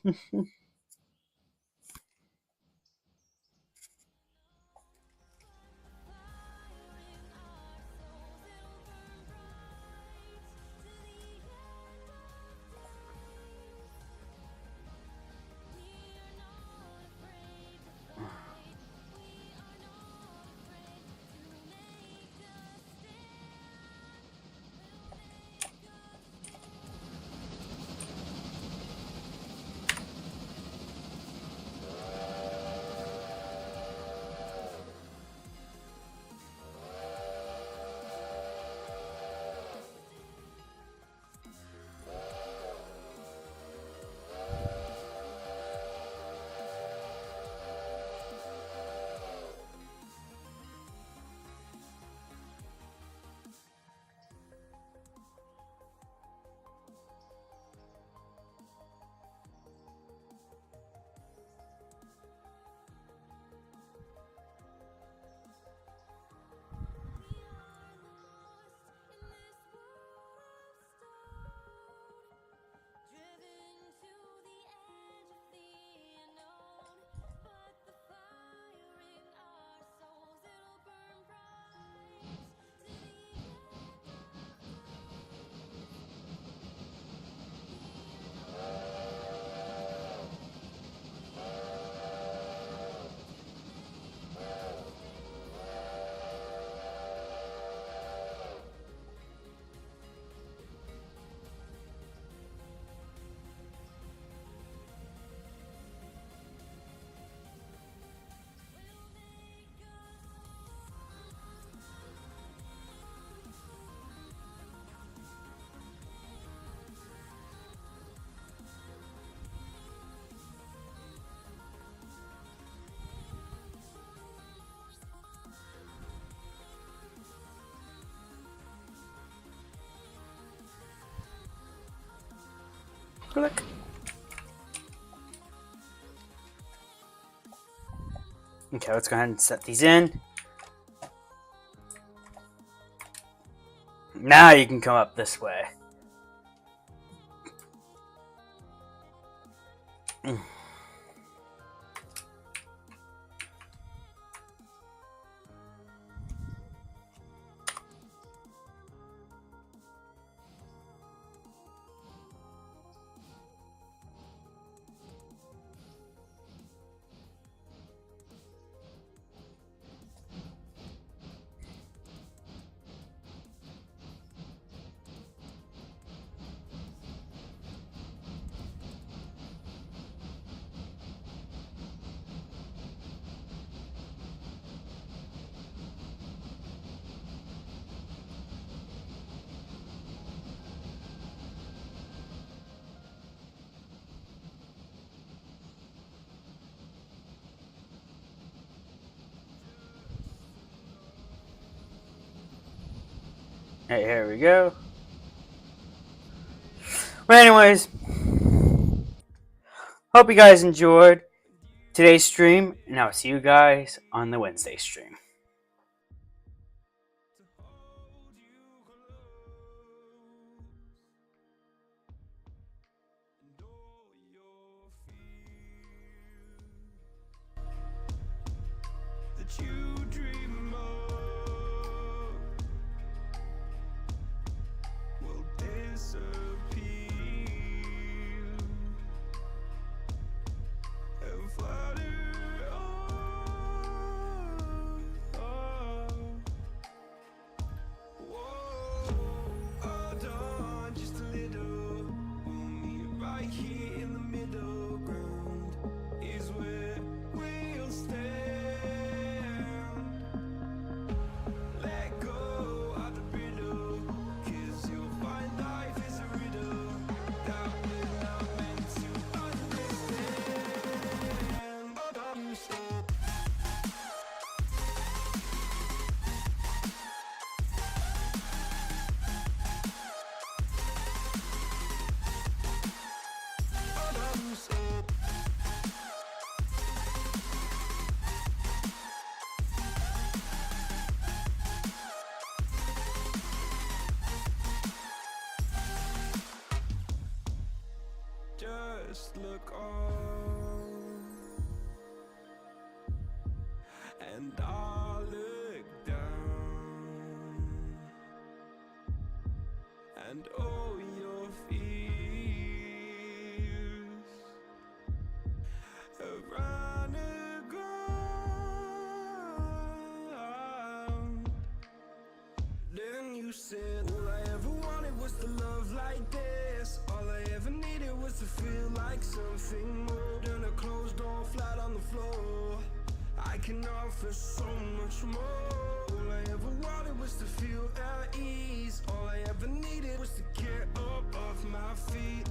Click. Okay, let's go ahead and set these in. Now you can come up this way. Hey, here we go. Well, anyways, hope you guys enjoyed today's stream, and I'll see you guys on the Wednesday stream. that you dream of will disappear and flutter on and I look down, and all your fears have run aground. Then you said, all I ever wanted was to love like this. All I ever needed was to feel like something more than a closed door flat on the floor. I can offer so much more. All I ever wanted was to feel at ease. All I ever needed was to get up off my feet.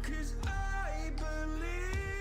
'Cause I believe